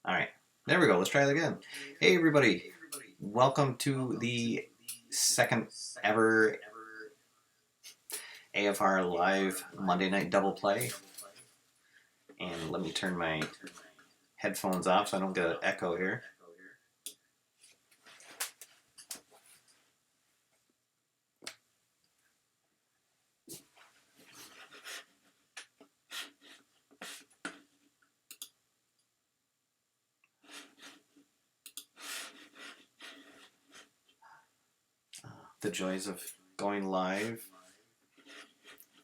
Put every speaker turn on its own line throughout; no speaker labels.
All right, there we go. Let's try it again. Hey, everybody. Welcome to the second ever AFR Live Monday Night Double Play. And let me turn my headphones off so I don't get an echo here. The joys of going live.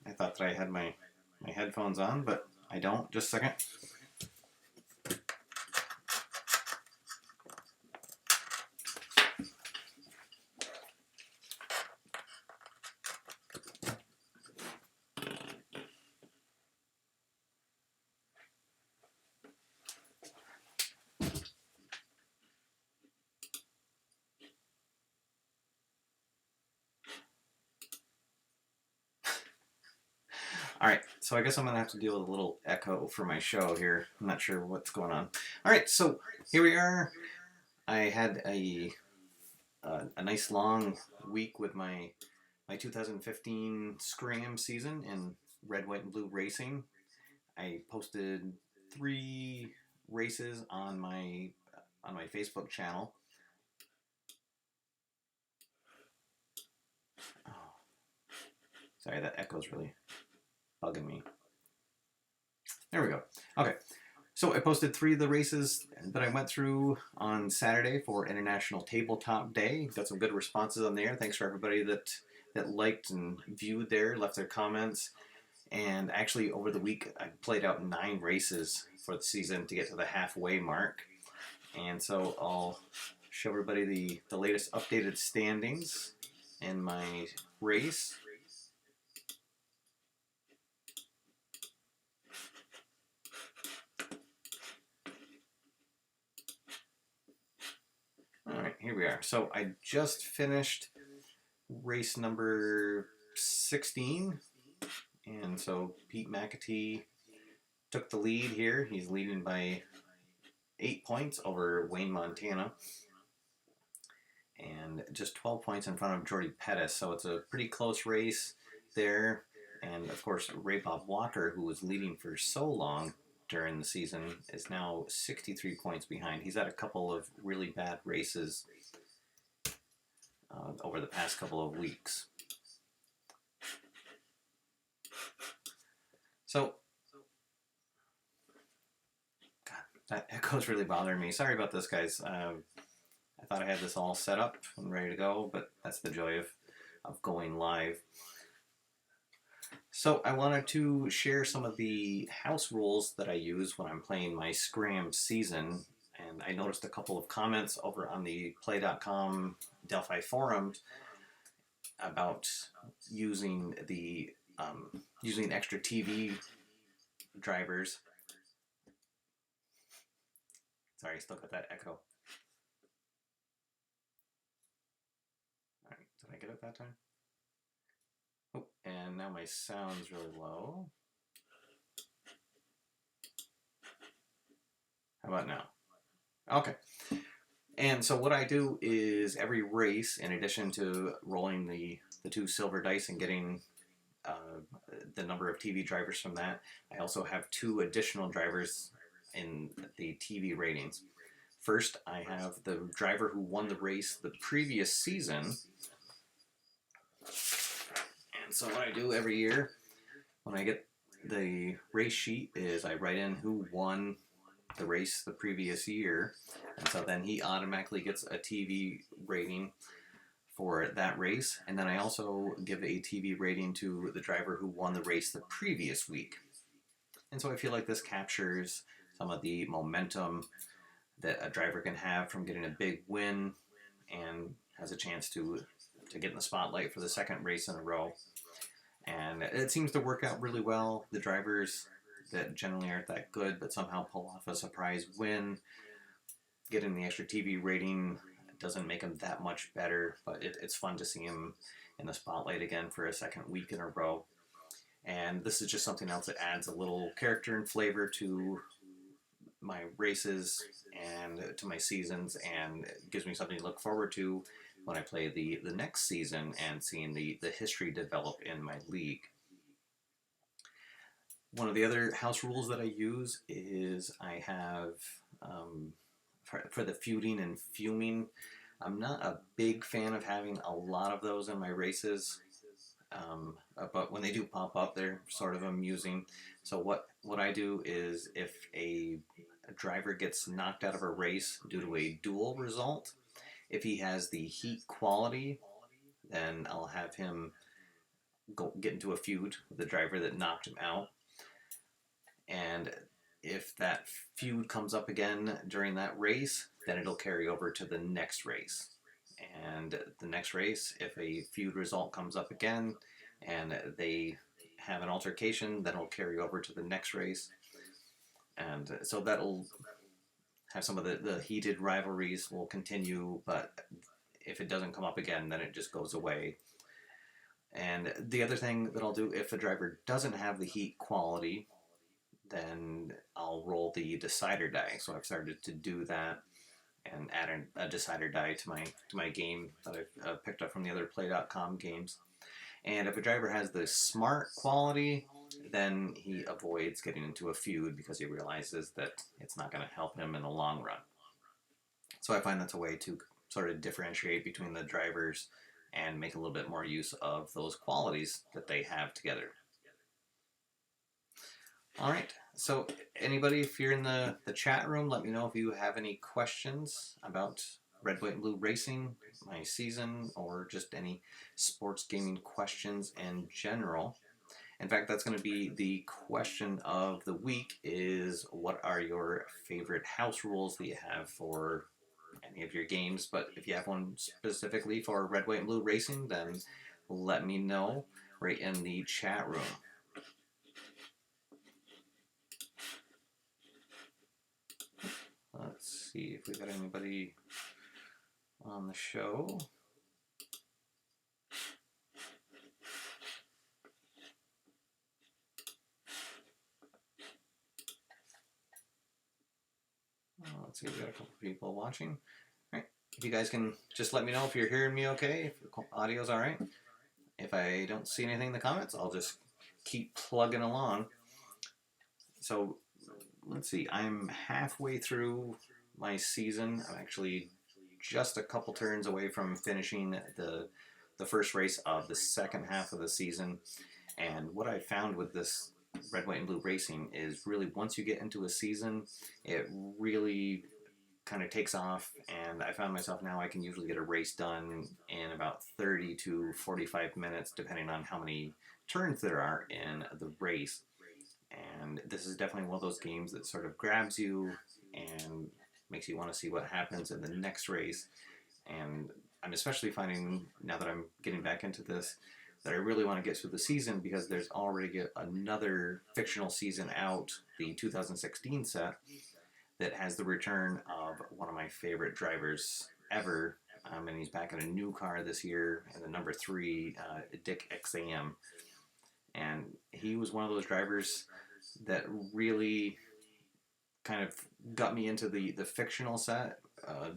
I thought that I had my headphones on, but I don't. Just a second. All right, so I guess I'm going to have to deal with a little echo for my show here. I'm not sure what's going on. All right, so here we are. I had a nice long week with my 2015 Scram season in red, white, and blue racing. I posted 3 races on my Facebook channel. Oh, sorry, that echo's really bugging me. There we go. Okay. So I posted 3 of the races that I went through on Saturday for International Tabletop Day. Got some good responses on there. Thanks for everybody that liked and viewed there, left their comments. And actually, over the week, I played out 9 races for the season to get to the halfway mark. And so I'll show everybody the latest updated standings in my race. All right, here we are. So I just finished race number 16. And so Pete McAtee took the lead here. He's leading by 8 points over Wayne Montana. And just 12 points in front of Jordy Pettis. So it's a pretty close race there. And of course, Ray Bob Walker, who was leading for so long during the season, is now 63 points behind. He's had a couple of really bad races over the past couple of weeks. So, God, that echo's really bothering me. Sorry about this, guys. I thought I had this all set up and ready to go, but that's the joy of going live. So I wanted to share some of the house rules that I use when I'm playing my Scram season. And I noticed a couple of comments over on the play.com Delphi forums about using the using extra TV drivers. Sorry, I still got that echo. All right, did I get it that time? Oh, and now my sound's really low. How about now? Okay. And so what I do is every race, in addition to rolling the 2 silver dice and getting the number of TV drivers from that, I also have 2 additional drivers in the TV ratings. First, I have the driver who won the race the previous season. And so what I do every year when I get the race sheet is I write in who won the race the previous year, and so then he automatically gets a TV rating for that race, and then I also give a TV rating to the driver who won the race the previous week. And so I feel like this captures some of the momentum that a driver can have from getting a big win and has a chance to get in the spotlight for the second race in a row. And it seems to work out really well. The drivers that generally aren't that good but somehow pull off a surprise win, getting the extra TV rating doesn't make them that much better, but it's fun to see him in the spotlight again for a second week in a row. And this is just something else that adds a little character and flavor to my races and to my seasons, and it gives me something to look forward to when I play the next season and seeing the history develop in my league. One of the other house rules that I use is I have for the feuding and fuming. I'm not a big fan of having a lot of those in my races, but when they do pop up, they're sort of amusing. So what I do is if a driver gets knocked out of a race due to a duel result, if he has the heat quality, then I'll have him get into a feud with the driver that knocked him out. And if that feud comes up again during that race, then it'll carry over to the next race. And the next race, if a feud result comes up again and they have an altercation, then it'll carry over to the next race. And so that'll have some of the heated rivalries will continue, but if it doesn't come up again, then it just goes away. And the other thing that I'll do, if a driver doesn't have the heat quality, then I'll roll the decider die. So I've started to do that and add a decider die to my game that I've picked up from the other play.com games. And if a driver has the smart quality, then he avoids getting into a feud because he realizes that it's not going to help him in the long run. So I find that's a way to sort of differentiate between the drivers and make a little bit more use of those qualities that they have together. All right, so anybody, if you're in the chat room, let me know if you have any questions about Red, White, and Blue Racing, my season, or just any sports gaming questions in general. In fact, that's going to be the question of the week is, what are your favorite house rules that you have for any of your games? But if you have one specifically for Red, White, and Blue Racing, then let me know right in the chat room. Let's see if we got anybody on the show. Let's see, we got a couple people watching. All right, if you guys can just let me know if you're hearing me okay, if the audio's all right. If I don't see anything in the comments, I'll just keep plugging along. So let's see, I'm halfway through my season. I'm actually just a couple turns away from finishing the first race of the second half of the season. And what I found with this Red, White, and Blue Racing is really once you get into a season, it really kind of takes off. And I found myself now I can usually get a race done in about 30 to 45 minutes, depending on how many turns there are in the race. And this is definitely one of those games that sort of grabs you and makes you want to see what happens in the next race. And I'm especially finding, now that I'm getting back into this, that I really want to get through the season because there's already another fictional season out, the 2016 set, that has the return of one of my favorite drivers ever. And he's back in a new car this year, in the number 3, Dick XAM. And he was one of those drivers that really kind of got me into the fictional set.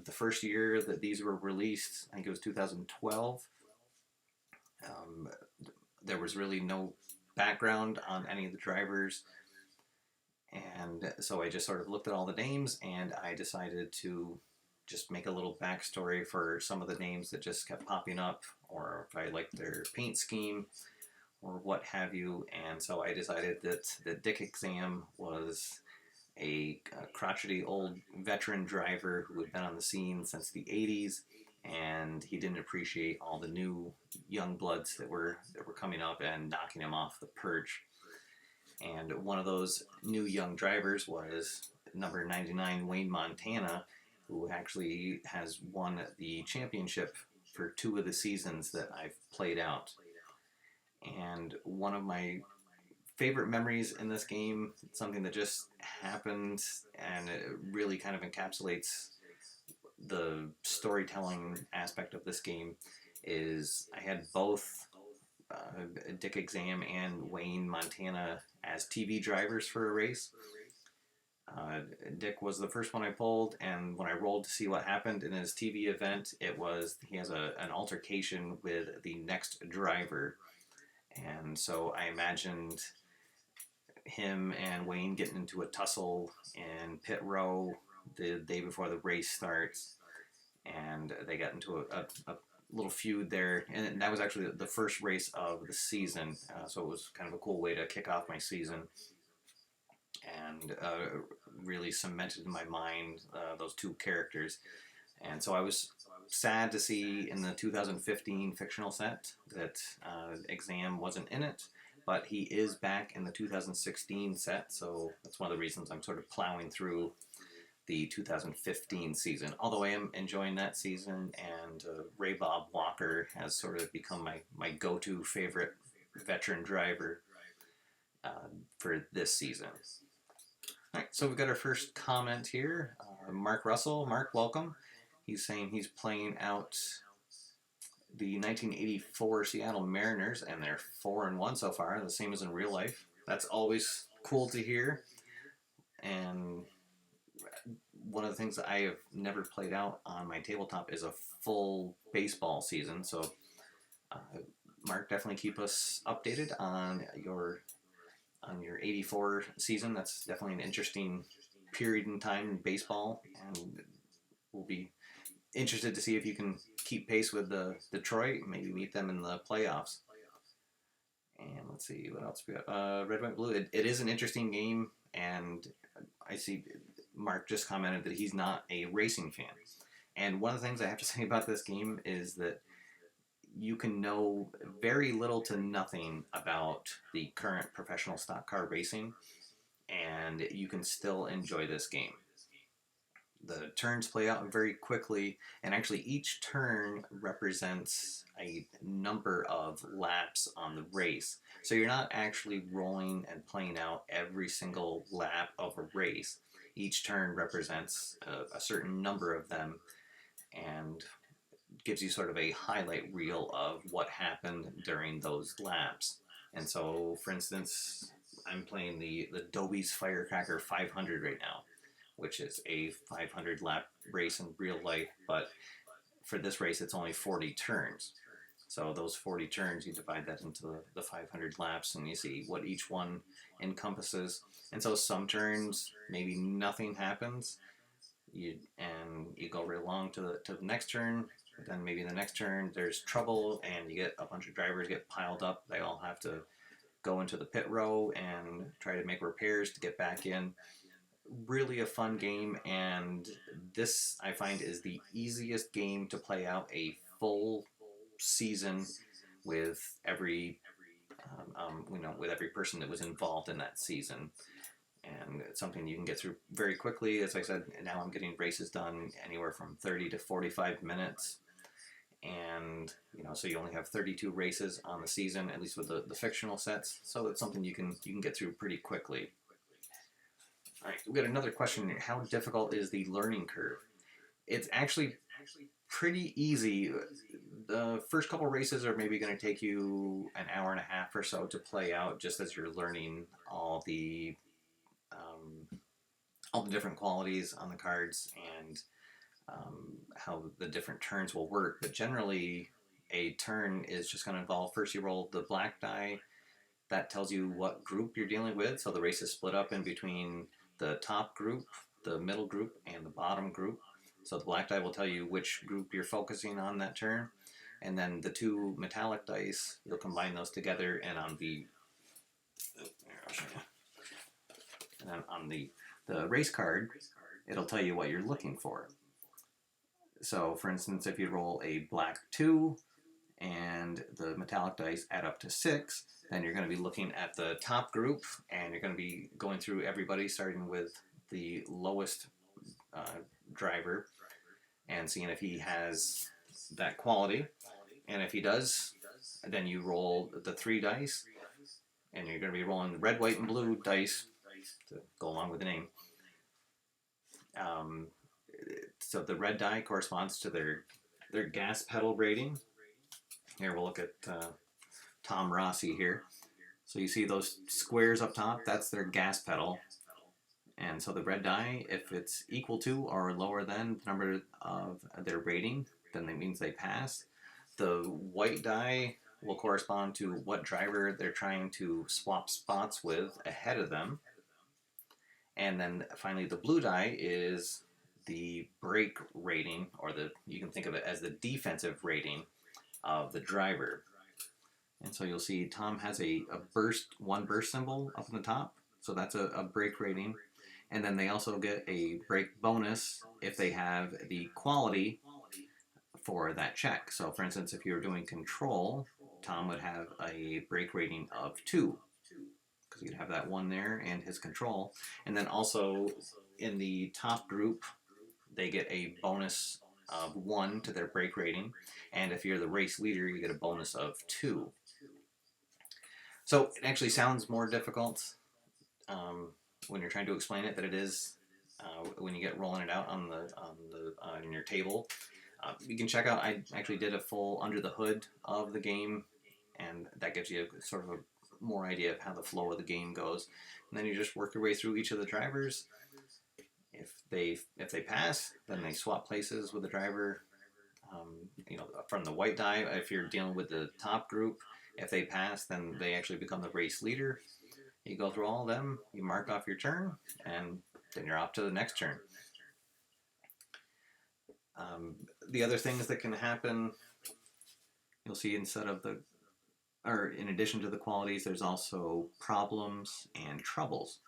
The first year that these were released, I think it was 2012, there was really no background on any of the drivers. And so I just sort of looked at all the names and I decided to just make a little backstory for some of the names that just kept popping up, or if I liked their paint scheme or what have you. And so I decided that Dick Exam was a crotchety old veteran driver who had been on the scene since the 80s, and he didn't appreciate all the new young bloods that were coming up and knocking him off the perch. And one of those new young drivers was number 99, Wayne Montana, who actually has won the championship for 2 of the seasons that I've played out. And one of my favorite memories in this game, something that just happened and it really kind of encapsulates the storytelling aspect of this game, is I had both Dick Exam and Wayne Montana as TV drivers for a race. Dick was the first one I pulled, and when I rolled to see what happened in his TV event, he has an altercation with the next driver, and so I imagined him and Wayne getting into a tussle in pit row the day before the race starts, and they got into a little feud there, and that was actually the first race of the season, so it was kind of a cool way to kick off my season, and really cemented in my mind those two characters. And so I was sad to see in the 2015 fictional set that Exam wasn't in it, but he is back in the 2016 set, so that's one of the reasons I'm sort of plowing through the 2015 season. Although I am enjoying that season, and Ray Bob Walker has sort of become my go-to favorite veteran driver for this season. All right, so we've got our first comment here. Mark Russell. Mark, welcome. He's saying he's playing out the 1984 Seattle Mariners, and they're 4-1 so far, the same as in real life. That's always cool to hear. And one of the things that I have never played out on my tabletop is a full baseball season. So, Mark, definitely keep us updated on your 84 season. That's definitely an interesting period in time in baseball, and we'll be interested to see if you can keep pace with the Detroit, maybe meet them in the playoffs. And let's see what else we got. Red, White, Blue. It is an interesting game, and I see Mark just commented that he's not a racing fan. And one of the things I have to say about this game is that you can know very little to nothing about the current professional stock car racing, and you can still enjoy this game. The turns play out very quickly, and actually each turn represents a number of laps on the race. So you're not actually rolling and playing out every single lap of a race. Each turn represents a certain number of them, and gives you sort of a highlight reel of what happened during those laps. And so, for instance, I'm playing the Dobie's Firecracker 500 right now, which is a 500 lap race in real life, but for this race it's only 40 turns. So those 40 turns, you divide that into the 500 laps, and you see what each one encompasses. And so some turns, maybe nothing happens, you go right along to the next turn. But then maybe in the next turn there's trouble, and you get a bunch of drivers get piled up. They all have to go into the pit row and try to make repairs to get back in. Really a fun game, and this I find is the easiest game to play out a full season with every with every person that was involved in that season. And it's something you can get through very quickly. As I said, now I'm getting races done anywhere from 30 to 45 minutes. And, so you only have 32 races on the season, at least with the fictional sets. So it's something you can get through pretty quickly. All right, we've got another question. How difficult is the learning curve? It's actually pretty easy. The first couple races are maybe going to take you an hour and a half or so to play out, just as you're learning all the different qualities on the cards and how the different turns will work. But generally, a turn is just going to involve, first you roll the black die. That tells you what group you're dealing with. So the race is split up in between the top group, the middle group, and the bottom group. So the black die will tell you which group you're focusing on that turn. And then the two metallic dice, you'll combine those together, and on the race card, it'll tell you what you're looking for. So, for instance, if you roll a black 2 and the metallic dice add up to 6, then you're going to be looking at the top group, and you're going to be going through everybody, starting with the lowest driver and seeing if he has that quality. And if he does, then you roll the 3 dice, and you're going to be rolling the red, white, and blue dice to go along with the name. So the red die corresponds to their gas pedal rating. Here we'll look at Tom Rossi here. So you see those squares up top, that's their gas pedal. And so the red die, if it's equal to or lower than the number of their rating, then that means they pass. The white die will correspond to what driver they're trying to swap spots with ahead of them. And then finally the blue die is the brake rating, or you can think of it as the defensive rating of the driver. And so you'll see Tom has a one burst symbol up in the top. So that's a brake rating. And then they also get a brake bonus if they have the quality for that check. So for instance, if you were doing control, Tom would have a brake rating of 2, because you'd have that 1 there and his control. And then also in the top group, they get a bonus of 1 to their brake rating. And if you're the race leader, you get a bonus of 2. So it actually sounds more difficult when you're trying to explain it than it is when you get rolling it out on in your table. You can check out, I actually did a full under the hood of the game, and that gives you sort of a more idea of how the flow of the game goes. And then you just work your way through each of the drivers. If they pass, then they swap places with the driver. From the white die, if you're dealing with the top group, if they pass, then they actually become the race leader. You go through all of them, you mark off your turn, and then you're off to the next turn. The other things that can happen, you'll see in addition to the qualities, there's also problems and troubles.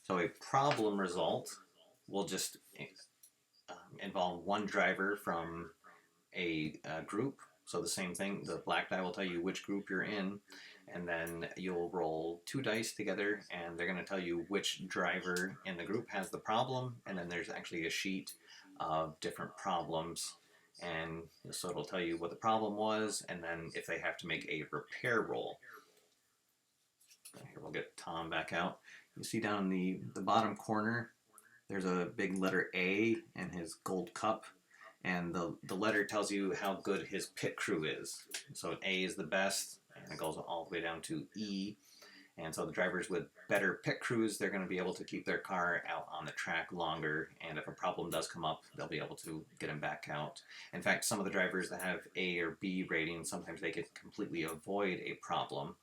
So a problem result will just involve one driver from a group. So the same thing, the black die will tell you which group you're in, and then you'll roll 2 dice together, and they're going to tell you which driver in the group has the problem, and then there's actually a sheet of different problems, and so it'll tell you what the problem was, and then if they have to make a repair roll. Here, we'll get Tom back out. You see down in the bottom corner, there's a big letter A in his gold cup, and the letter tells you how good his pit crew is. So A is the best, and it goes all the way down to E. And so the drivers with better pit crews, they're going to be able to keep their car out on the track longer, and if a problem does come up, they'll be able to get them back out. In fact, some of the drivers that have A or B ratings, sometimes they can completely avoid a problem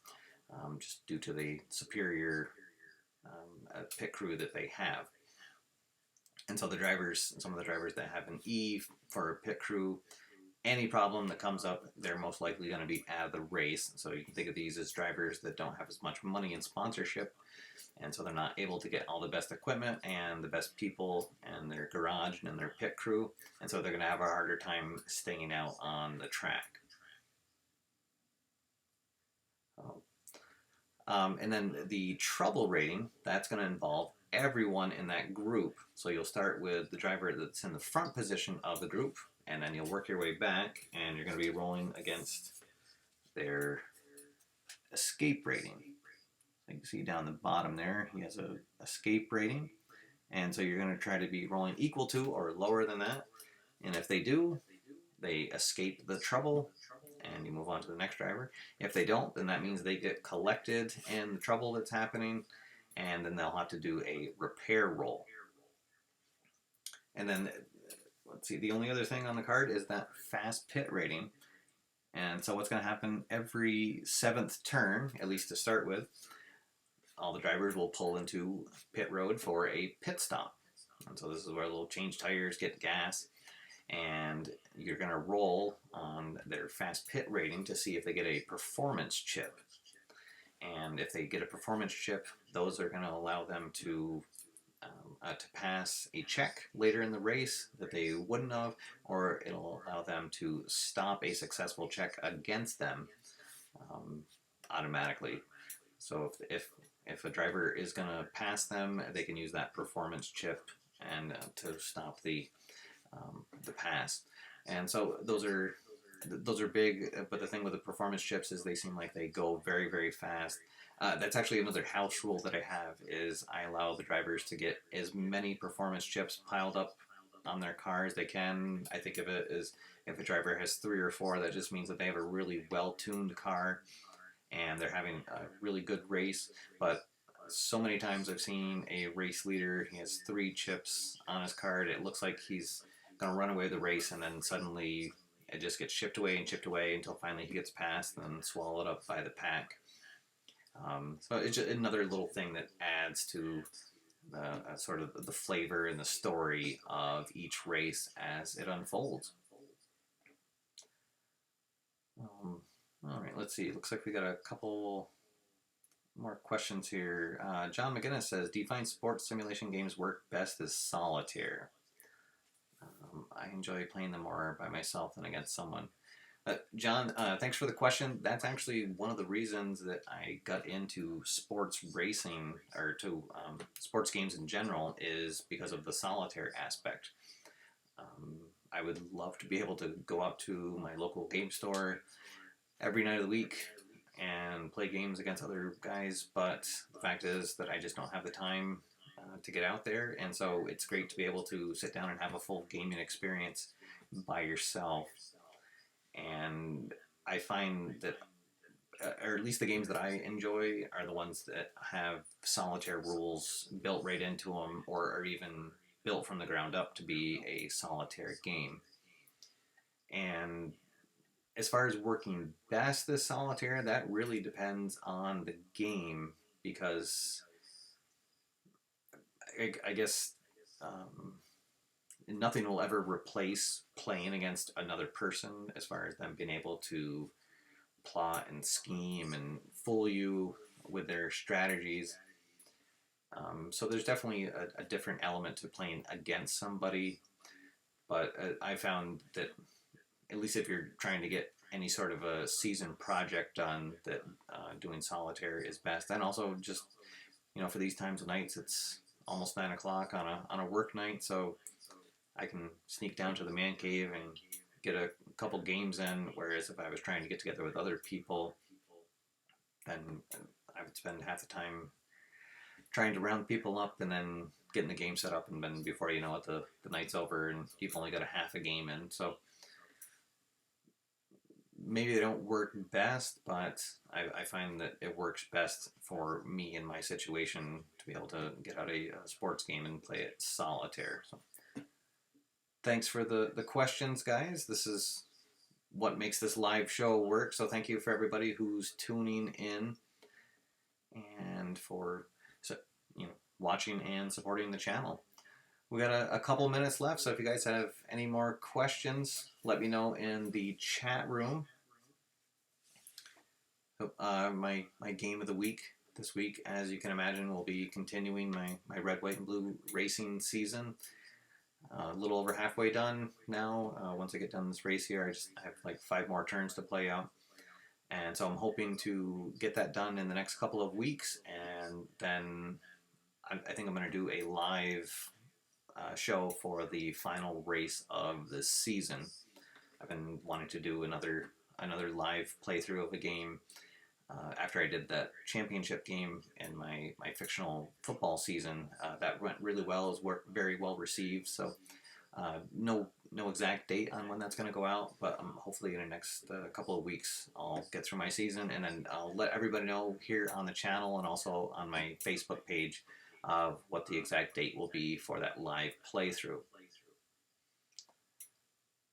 just due to the superior pit crew that they have. And so some of the drivers that have an E for a pit crew, any problem that comes up, they're most likely going to be out of the race. So you can think of these as drivers that don't have as much money in sponsorship, and so they're not able to get all the best equipment and the best people and their garage and their pit crew, and so they're going to have a harder time staying out on the track. And then the trouble rating, that's going to involve everyone in that group. So you'll start with the driver that's in the front position of the group, and then you'll work your way back, and you're going to be rolling against their escape rating. So you can see down the bottom there, he has a escape rating, and so you're going to try to be rolling equal to or lower than that. And if they do, they escape the trouble, and you move on to the next driver. If they don't, then that means they get collected in the trouble that's happening, and then they'll have to do a repair roll. And then, let's see, the only other thing on the card is that fast pit rating. And so what's going to happen every 7th turn, at least to start with, all the drivers will pull into pit road for a pit stop. And so this is where they'll change tires, get gas, and you're going to roll on their fast pit rating to see if they get a performance chip. And if they get a performance chip, those are going to allow them to pass a check later in the race that they wouldn't have, or it'll allow them to stop a successful check against them automatically. So if a driver is going to pass them, they can use that performance chip and to stop the pass. And so those are big, but the thing with the performance chips is they seem like they go very, very fast. That's actually another house rule that I have, is I allow the drivers to get as many performance chips piled up on their car as they can. I think of it as if a driver has 3 or 4, that just means that they have a really well-tuned car and they're having a really good race. But so many times I've seen a race leader. He has 3 chips on his card. It looks like he's going to run away the race, and then suddenly it just gets chipped away and chipped away until finally he gets past and then swallowed up by the pack. So it's just another little thing that adds to the sort of the flavor and the story of each race as it unfolds. All right, let's see. Looks like we got a couple more questions here. John McGinnis says, do you find sports simulation games work best as solitaire? I enjoy playing them more by myself than against someone. John, thanks for the question. That's actually one of the reasons that I got into sports racing, or to sports games in general, is because of the solitaire aspect. I would love to be able to go up to my local game store every night of the week and play games against other guys, but the fact is that I just don't have the time to get out there, and so it's great to be able to sit down and have a full gaming experience by yourself. And I find that, or at least the games that I enjoy, are the ones that have solitaire rules built right into them, or are even built from the ground up to be a solitaire game. And as far as working best this solitaire, that really depends on the game, because I guess nothing will ever replace playing against another person as far as them being able to plot and scheme and fool you with their strategies. So there's definitely a different element to playing against somebody, but I found that at least if you're trying to get any sort of a season project done, that doing solitaire is best. And also just, for these times of nights, it's almost 9 o'clock on a work night, so I can sneak down to the man cave and get a couple games in, whereas if I was trying to get together with other people, then I would spend half the time trying to round people up and then getting the game set up, and then before you know it, the night's over and you've only got a half a game in. So maybe they don't work best, but I find that it works best for me in my situation to be able to get out a sports game and play it solitaire. So thanks for the questions, guys. This is what makes this live show work. So thank you for everybody who's tuning in and for watching and supporting the channel. We got a couple minutes left, so if you guys have any more questions, let me know in the chat room. My game of the week this week, as you can imagine, will be continuing my red, white, and blue racing season. A little over halfway done now. Once I get done this race here, I have like 5 more turns to play out. And so I'm hoping to get that done in the next couple of weeks, and then I think I'm going to do a live show for the final race of the season. I've been wanting to do another live playthrough of a game after I did that championship game in my fictional football season. That went really well. It was very well received. So no exact date on when that's going to go out, but hopefully in the next couple of weeks I'll get through my season, and then I'll let everybody know here on the channel and also on my Facebook page of what the exact date will be for that live playthrough.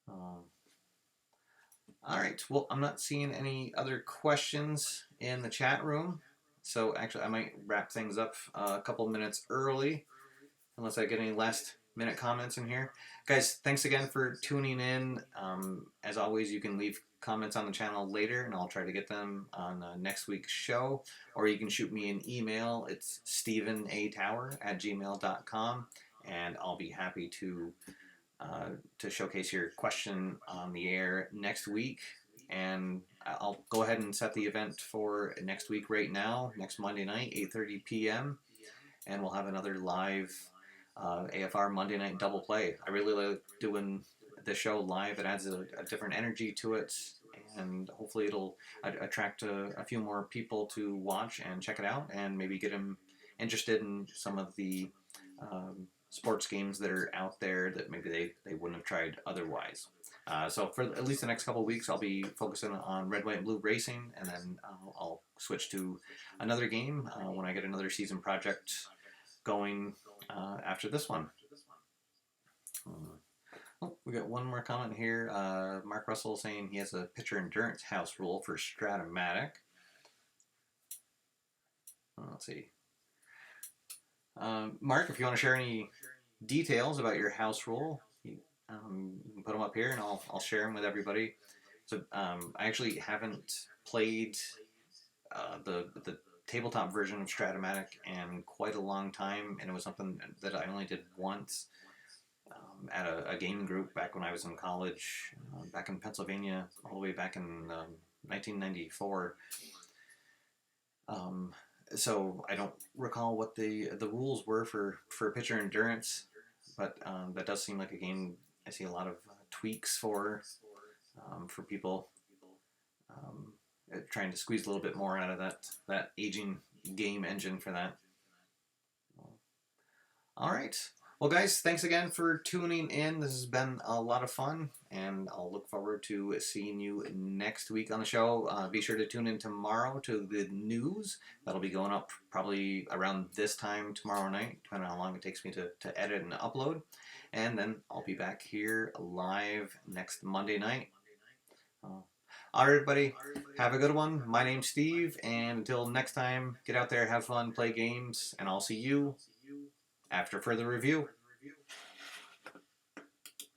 All right, well, I'm not seeing any other questions in the chat room, so actually I might wrap things up a couple minutes early, unless I get any last minute comments in here. Guys, thanks again for tuning in. As always, you can leave comments on the channel later, and I'll try to get them on next week's show, or you can shoot me an email. It's stevenatower@gmail.com, and I'll be happy to showcase your question on the air next week. And I'll go ahead and set the event for next week right now, next Monday night, 8:30 p.m. And we'll have another live AFR Monday night double play. I really like doing the show live. It adds a different energy to it, and hopefully it'll attract a few more people to watch and check it out, and maybe get them interested in some of the sports games that are out there that maybe they wouldn't have tried otherwise. So for at least the next couple of weeks, I'll be focusing on red, white, and blue racing, and then I'll switch to another game when I get another season project going after this one. Oh, we got one more comment here. Mark Russell saying he has a pitcher endurance house rule for Stratomatic. Let's see. Mark, if you want to share any details about your house rule, you can put them up here and I'll share them with everybody. So I actually haven't played the tabletop version of Stratomatic in quite a long time, and it was something that I only did once at a game group back when I was in college, back in Pennsylvania, all the way back in 1994. So I don't recall what the rules were for pitcher endurance, but that does seem like a game I see a lot of tweaks for people trying to squeeze a little bit more out of that aging game engine for that. All right. Well, guys, thanks again for tuning in. This has been a lot of fun, and I'll look forward to seeing you next week on the show. Be sure to tune in tomorrow to the news. That'll be going up probably around this time tomorrow night, depending on how long it takes me to edit and upload. And then I'll be back here live next Monday night. All right, everybody, have a good one. My name's Steve, and until next time, get out there, have fun, play games, and I'll see you after further review.